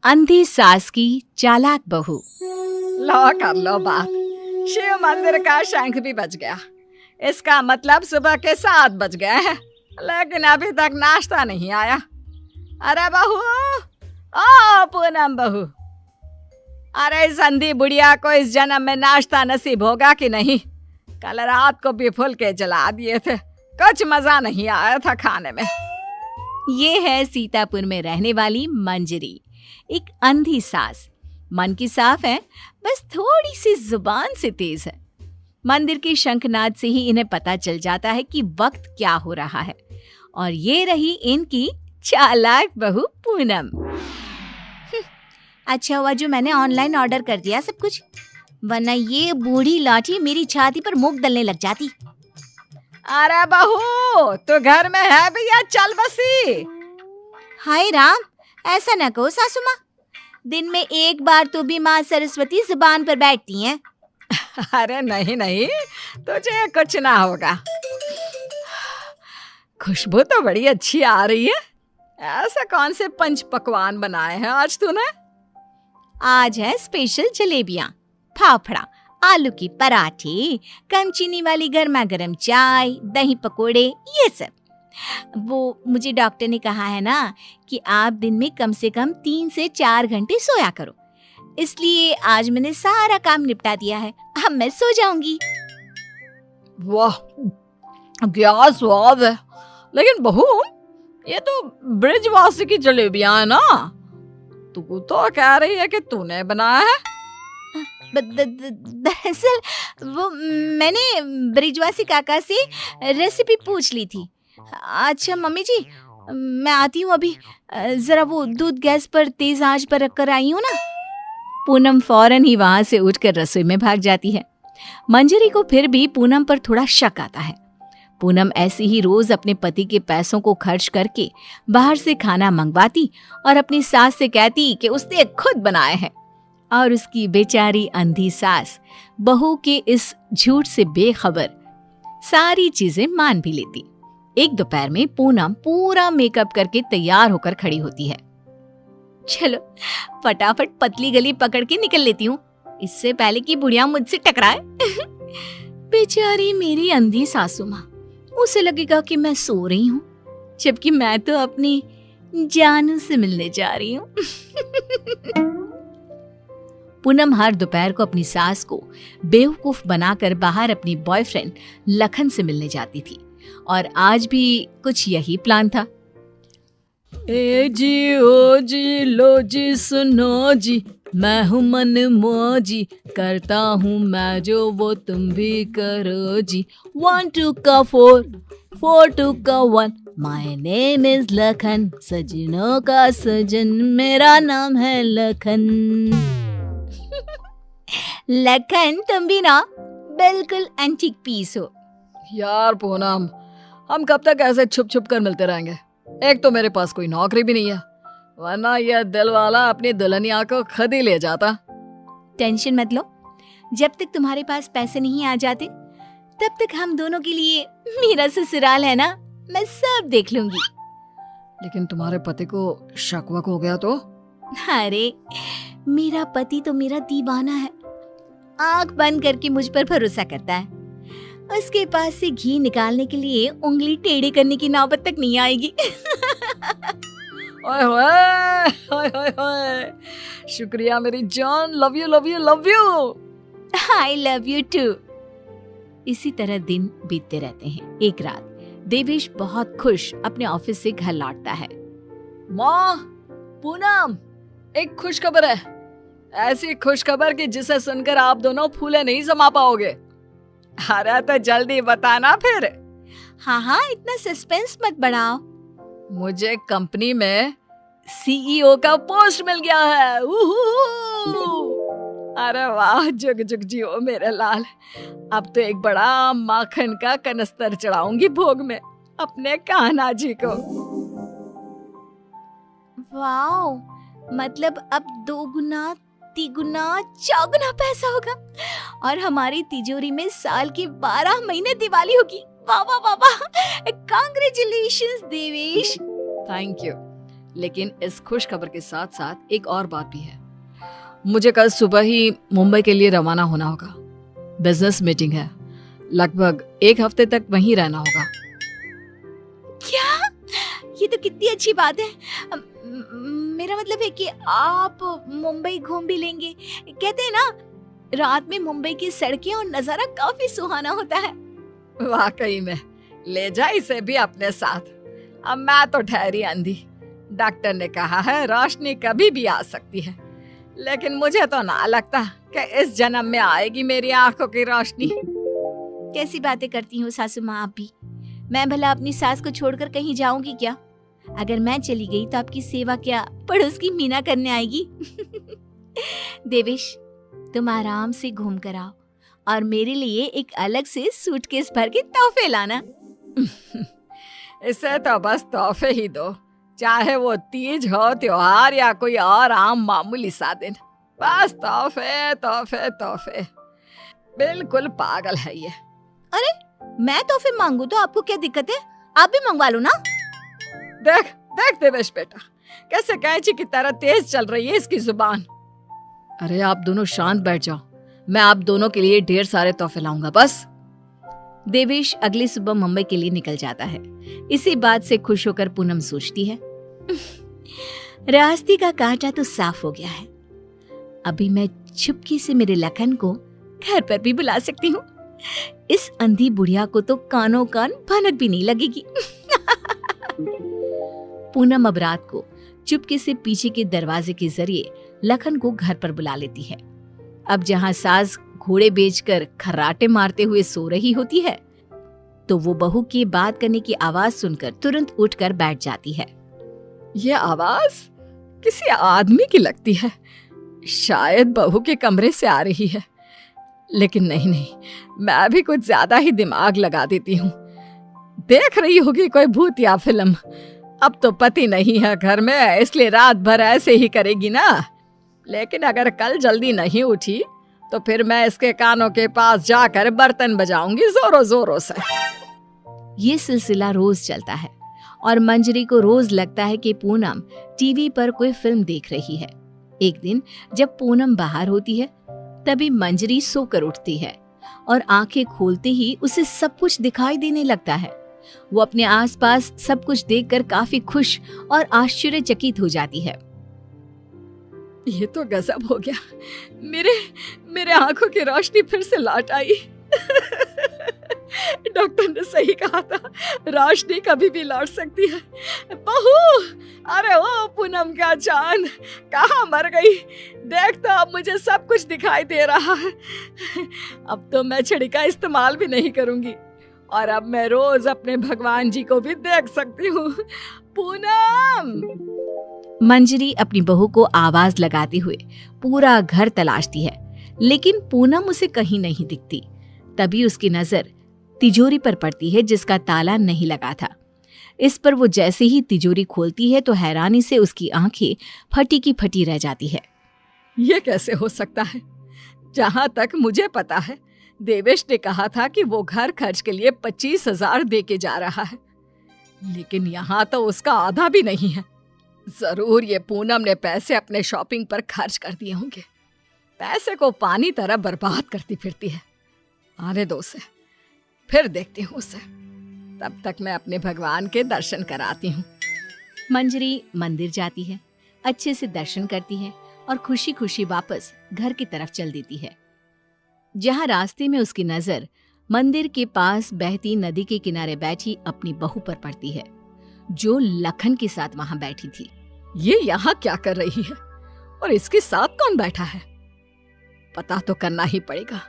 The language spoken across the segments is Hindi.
अंधी सास की चालाक बहू। लो कर लो बात, शिव मंदिर का शंख भी बज गया। इसका मतलब सुबह के 7 बज गए हैं, लेकिन अभी तक नाश्ता नहीं आया। अरे बहू, ओ पूनम बहू, अरे इस अंधी बुढ़िया को इस जन्म में नाश्ता नसीब होगा कि नहीं? कल रात को भी फुलके जला दिए थे, कुछ मजा नहीं आया था खाने में। ये है सीतापुर में रहने वाली मंजरी, एक अंधी सास। मन की साफ है, बस थोड़ी सी जुबान से तेज है। मंदिर के शंखनाद से ही इन्हें पता चल जाता है कि वक्त क्या हो रहा है। और ये रही इनकी चालाक बहू पूनम। अच्छा हुआ जो मैंने ऑनलाइन ऑर्डर कर दिया सब कुछ, वरना ये बूढ़ी लाठी मेरी छाती पर मूंग दलने लग जाती। अरे बहू, तो घर में है भैया, चल बसी। हाय राम, ऐसा न कहो सासू माँ, दिन में एक बार तो भी माँ सरस्वती जुबान पर बैठती हैं। अरे नहीं नहीं, तुझे कुछ ना होगा। खुशबू तो बड़ी अच्छी आ रही है। ऐसा कौन से पंच पकवान बनाए हैं आज तूने? आज है स्पेशल जलेबियाँ, फाफड़ा, आलू की पराठे, कम चीनी वाली गर्मा गर्म चाय, दही पकोड़े, ये सब। वो मुझे डॉक्टर ने कहा है ना कि आप दिन में कम से कम 3 से 4 घंटे सोया करो, इसलिए आज मैंने सारा काम निपटा दिया है। अब मैं सो जाऊंगी। वाह, क्या स्वाद है। लेकिन बहू, ये तो ब्रिजवासी की जलेबियां है ना? तू तो कह रही है कि तूने बनाया है। दरअसल वो मैंने ब्रिजवासी काका से रेसिपी पूछ ली थी। अच्छा मम्मी जी, मैं आती हूँ अभी, जरा वो दूध गैस पर तेज आंच पर रखकर आई हूँ ना। पूनम फौरन ही वहां से उठकर रसोई में भाग जाती है। मंजरी को फिर भी पूनम पर थोड़ा शक आता है। पूनम ऐसे ही रोज अपने पति के पैसों को खर्च करके बाहर से खाना मंगवाती और अपनी सास से कहती कि उसने खुद बनाए हैं। और उसकी बेचारी अंधी सास बहू के इस झूठ से बेखबर सारी चीजें मान भी लेती। एक दोपहर में पूनम पूरा मेकअप करके तैयार होकर खड़ी होती है। चलो फटाफट पतली गली पकड़ के निकल लेती हूँ, इससे पहले कि बुढ़िया मुझसे टकराए। बेचारी मेरी अंधी सासू माँ, उसे लगेगा कि मैं सो रही हूँ, जबकि मैं तो अपनी जानू से मिलने जा रही हूँ। पूनम हर दोपहर को अपनी सास को बेवकूफ बनाकर बाहर अपनी बॉयफ्रेंड लखन से मिलने जाती थी, और आज भी कुछ यही प्लान था। ए जी ओ जी लो जी सुनो जी, मैं हूँ मन मौजी, करता हूँ मैं जो वो तुम भी करो जी। 1 2 का 4, 4 2 का 1, माय नेम इज लखन, सजनों का सजन मेरा नाम है लखन। लखन, तुम भी ना बिल्कुल एंटीक पीस हो। यार पूनम, हम कब तक ऐसे छुप छुप कर मिलते रहेंगे? एक तो मेरे पास कोई नौकरी भी नहीं है, वरना यह दिल वाला अपनी दुल्हनिया को खुद ही ले जाता। टेंशन मत लो, जब तक तुम्हारे पास पैसे नहीं आ जाते तब तक हम दोनों के लिए मेरा ससुराल है ना, मैं सब देख लूंगी। लेकिन तुम्हारे पति को शक वक हो गया तो? अरे मेरा पति तो मेरा दीवाना है, आंख बंद करके मुझ पर भरोसा करता है। उसके पास से घी निकालने के लिए उंगली टेढ़ी करने की नौबत तक नहीं आएगी। ओए होए, ओए होए होए, शुक्रिया मेरी जान, love you love you love you. I love you too. इसी तरह दिन बीतते रहते हैं। एक रात देवेश बहुत खुश अपने ऑफिस से घर लौटता है। माँ, पूनम, एक खुश खबर है। ऐसी खुश खबर कि जिसे सुनकर आप दोनों फूले नहीं समा पाओगे। अरे तो जल्दी बताना फिर। हाँ हाँ, इतना सस्पेंस मत बढ़ाओ। मुझे कंपनी में सीईओ का पोस्ट मिल गया है। अरे वाह, जुग जुग जियो मेरे लाल। अब तो एक बड़ा माखन का कनस्तर चढ़ाऊंगी भोग में अपने कान्हा जी को। वाओ, मतलब अब 2 गुना 3 गुना 4 गुना पैसा होगा और हमारी तिजोरी में साल के 12 महीने दिवाली होगी। वाह वाह वाह वाह, कांग्रेचुलेशंस देवेश। Thank you. लेकिन इस खुश खबर के साथ साथ एक और बात भी है। मुझे कल सुबह ही मुंबई के लिए रवाना होना होगा। बिजनेस मीटिंग है, लगभग 1 हफ्ते तक वहीं रहना होगा। क्या? ये तो कितनी अच्छी बात है। मेरा मतलब है कि आप मुंबई घूम भी लेंगे। कहते हैं ना, रात में मुंबई की सड़कें और नजारा काफी सुहाना होता है। वाकई में, ले जा इसे भी अपने साथ। अब मैं तो ठहरी अंधी। डॉक्टर ने कहा है रोशनी कभी भी आ सकती है, लेकिन मुझे तो ना लगता कि इस जन्म में आएगी मेरी आंखों की रोशनी। कैसी बातें करती हो सासू माँ आप भी। मैं भला अपनी सास को छोड़कर कहीं जाऊंगी क्या? अगर मैं चली गई तो आपकी सेवा क्या पड़ोस की मीना करने आएगी? देवेश, तुम आराम से घूम कर आओ और मेरे लिए एक अलग से सूटकेस भर के तोहफे लाना। इसे तो बस तोहफे ही दो, चाहे वो तीज हो, त्योहार या कोई और आम मामूली सा दिन। बस तोहफे तोहफे तोहफे। बिल्कुल पागल है ये। अरे, मैं तोहफे मांगू तो आपको क्या दिक्कत है? आप भी मंगवा लो ना। देख देख देवेश बेटा, कैसे कैंची की तरह तेज चल रही है इसकी जुबान। अरे आप दोनों शांत बैठ जाओ, मैं आप दोनों के लिए ढेर सारे तोहफे लाऊंगा बस। देवेश अगली सुबह मुंबई के लिए निकल जाता है। इसी बात से खुश होकर पूनम सोचती है, रास्ते का कांटा तो साफ हो गया है। अभी मैं चुपके से मेरे लखन को घर पर भी बुला सकती हूँ। इस अंधी बुढ़िया को तो कानों कान भनक भी नहीं लगेगी। पूनम अब रात को चुपके से पीछे के दरवाजे के जरिए लखन को घर पर बुला लेती है। अब जहाँ सास घोड़े बेचकर खर्राटे मारते हुए सो रही होती है, तो वो बहू के बात करने की आवाज सुनकर तुरंत उठकर बैठ जाती है। ये आवाज किसी आदमी की लगती है, शायद बहू के कमरे से आ रही है। लेकिन नहीं नहीं, मैं भी कुछ ज्यादा ही दिमाग लगा देती हूँ। देख रही होगी कोई भूत या फिल्म। अब तो पति नहीं है घर में, इसलिए रात भर ऐसे ही करेगी ना। लेकिन अगर कल जल्दी नहीं उठी तो फिर मैं इसके कानों के पास जाकर बर्तन बजाऊंगी जोरों जोरों से। ये सिलसिला रोज चलता है और मंजरी को रोज लगता है कि पूनम टीवी पर कोई फिल्म देख रही है। एक दिन जब पूनम बाहर होती है, तभी मंजरी सोकर उठती है और आंखें खोलते ही उसे सब कुछ दिखाई देने लगता है। वो अपने आसपास सब कुछ देखकर काफी खुश और आश्चर्यचकित हो जाती है। ये तो गजब हो गया, मेरे आंखों की रोशनी फिर से लौट आई। डॉक्टर ने सही कहा था, रोशनी कभी भी लौट सकती है। बहू, अरे ओ पूनम का चांद, कहाँ मर गई? देख तो अब मुझे सब कुछ दिखाई दे रहा है। अब तो मैं छड़ी का इस्तेमाल भी नहीं करूंगी और अब मैं रोज अपने भगवान जी को भी देख सकती हूँ। पूनम! मंजरी अपनी बहू को आवाज लगाते हुए पूरा घर तलाशती है, लेकिन पूनम उसे कहीं नहीं दिखती। तभी उसकी नजर तिजोरी पर पड़ती है जिसका ताला नहीं लगा था। इस पर वो जैसे ही तिजोरी खोलती है तो हैरानी से उसकी आंखें फटी की फटी रह जाती है। ये कैसे हो सकता है? जहां तक मुझे पता है, देवेश ने कहा था कि वो घर खर्च के लिए 25,000 दे के जा रहा है, लेकिन यहाँ तो उसका आधा भी नहीं है। जरूर ये पूनम ने पैसे अपने शॉपिंग पर खर्च कर दिए होंगे। पैसे को पानी तरह बर्बाद करती फिरती है। आने दो उसे, फिर देखती हूँ उसे। तब तक मैं अपने भगवान के दर्शन कराती हूँ। मंजरी मंदिर जाती है, अच्छे से दर्शन करती है और खुशी खुशी वापस घर की तरफ चल देती है। जहाँ रास्ते में उसकी नजर मंदिर के पास बहती नदी के किनारे बैठी अपनी बहू पर पड़ती है, जो लखन के साथ वहां बैठी थी। ये यहाँ क्या कर रही है और इसके साथ कौन बैठा है? पता तो करना ही पड़ेगा।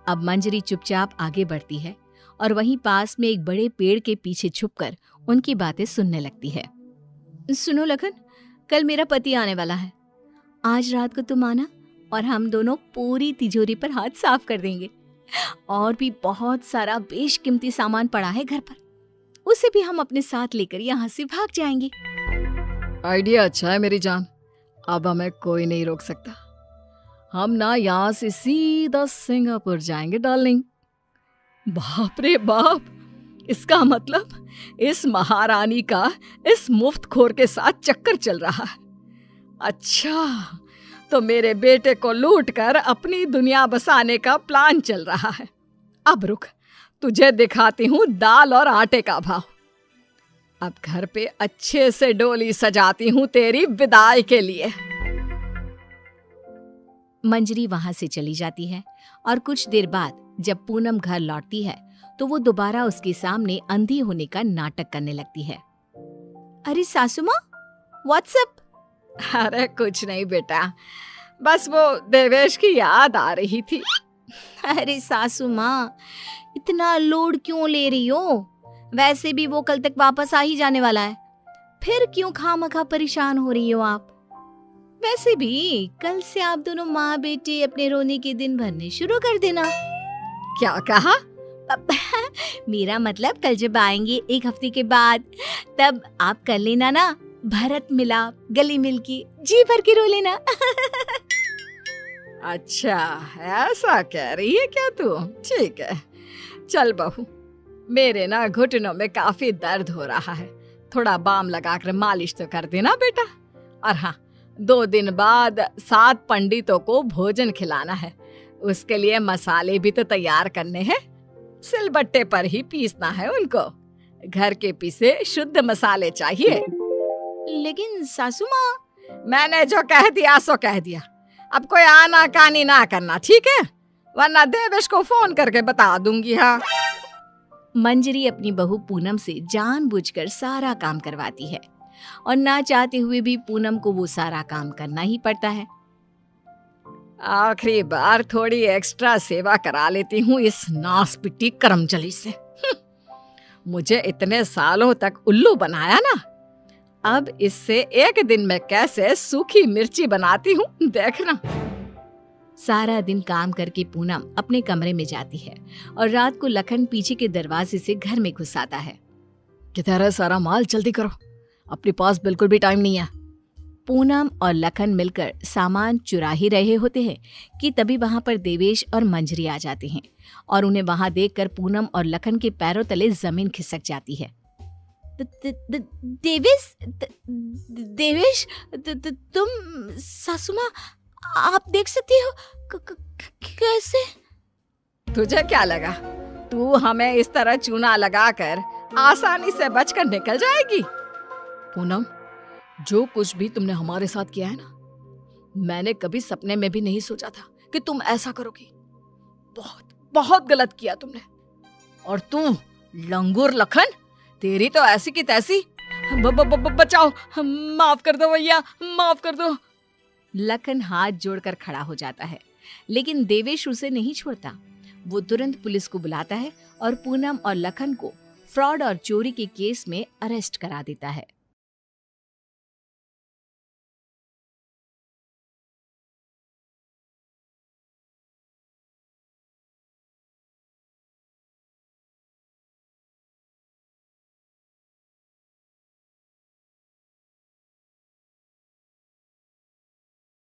अब मंजरी चुपचाप आगे बढ़ती है और वहीं पास में एक बड़े पेड़ के पीछे छुपकर उनकी बातें सुनने लगती है। सुनो लखन, कल मेरा पति आने वाला है। आज रात को तुम आना और हम दोनों पूरी तिजोरी पर हाथ साफ कर देंगे। और भी बहुत सारा बेशकीमती सामान पड़ा है घर पर, उसे भी हम अपने साथ लेकर यहाँ से भाग जाएंगे। आइडिया अच्छा है मेरी जान, अब हमें कोई नहीं रोक सकता। हम ना यहाँ से सीधा सिंगापुर जाएंगे डार्लिंग। बाप रे बाप, इसका मतलब इस महारानी का इस मुफ्तखोर के साथ चक्कर चल रहा है। अच्छा, तो मेरे बेटे को लूट कर अपनी दुनिया बसाने का प्लान चल रहा है। अब रुक, तुझे दिखाती हूँ दाल और आटे का भाव। अब घर पे अच्छे से डोली सजाती हूँ तेरी विदाई के लिए। मंजरी वहां से चली जाती है और कुछ देर बाद जब पूनम घर लौटती है तो वो दोबारा उसके सामने अंधी होने का नाटक करने लगती है। अरे सासू माँ, व्हाट्सअप? अरे कुछ नहीं बेटा, बस वो देवेश की याद आ रही थी। अरे सासू माँ, इतना लोड क्यों ले रही हो? वैसे भी वो कल तक वापस आ ही जाने वाला है, फिर क्यों खामखा परेशान हो रही हो आप? वैसे भी कल से आप दोनों माँ बेटे अपने रोने के दिन भरने शुरू कर देना। क्या कहा? मेरा मतलब कल जब आएंगे 1 हफ्ते के बाद, तब आप कर लेना ना भरत मिलाप, गले मिलके जी भर के रो लेना। अच्छा, ऐसा कह रही है क्या तू? ठीक है, चल बहू, मेरे ना घुटनों में काफी दर्द हो रहा है, थोड़ा बाम लगाकर मालिश तो कर देना बेटा। और हाँ, 2 दिन बाद 7 पंडितों को भोजन खिलाना है, उसके लिए मसाले भी तो तैयार करने हैं। सिलबट्टे पर ही पीसना है उनको, घर के पीसे शुद्ध मसाले चाहिए। लेकिन सासू माँ, मैंने जो कह दिया सो कह दिया, अब कोई आना कानी ना करना, ठीक है? वरना देवेश को फोन करके बता दूंगी। हाँ। मंजरी अपनी बहू पूनम से जानबूझकर सारा काम करवाती है और ना चाहते हुए भी पूनम को वो सारा काम करना ही पड़ता है। आखिरी बार थोड़ी एक्स्ट्रा सेवा करा लेती हूँ इस नासपिटी करमचली से। मुझे इतने सालों तक उल्लू बनाया ना, अब इससे एक दिन में कैसे सूखी मिर्ची बनाती हूँ देखना। सारा दिन काम करके पूनम अपने कमरे में जाती है और रात को लखन पीछे के दरवाजे से घर में घुस आता है। किधर है सारा माल? जल्दी करो, अपने पास बिल्कुल भी टाइम नहीं है। पूनम और लखन मिलकर सामान चुरा ही रहे होते हैं कि तभी वहां पर देवेश और मंजरी आ जाते हैं और उन्हें वहां देखकर पूनम और लखन के पैरों तले जमीन खिसक जाती है। देवेश, तुम? सासू माँ, आप देख सकती हो? कैसे? तुझे क्या लगा तू हमें इस तरह चूना लगाकर आसानी से बचकर निकल जाएगी? पूनम, जो कुछ भी तुमने हमारे साथ किया है ना, मैंने कभी सपने में भी नहीं सोचा था कि तुम ऐसा करोगी। बहुत बहुत गलत किया तुमने। और तू लंगूर लखन, तेरी तो ऐसी की तैसी। बचाओ, माफ कर दो भैया, माफ कर दो। लखन हाथ जोड़कर खड़ा हो जाता है, लेकिन देवेश उसे नहीं छोड़ता। वो तुरंत पुलिस को बुलाता है और पूनम और लखन को फ्रॉड और चोरी के केस में अरेस्ट करा देता है।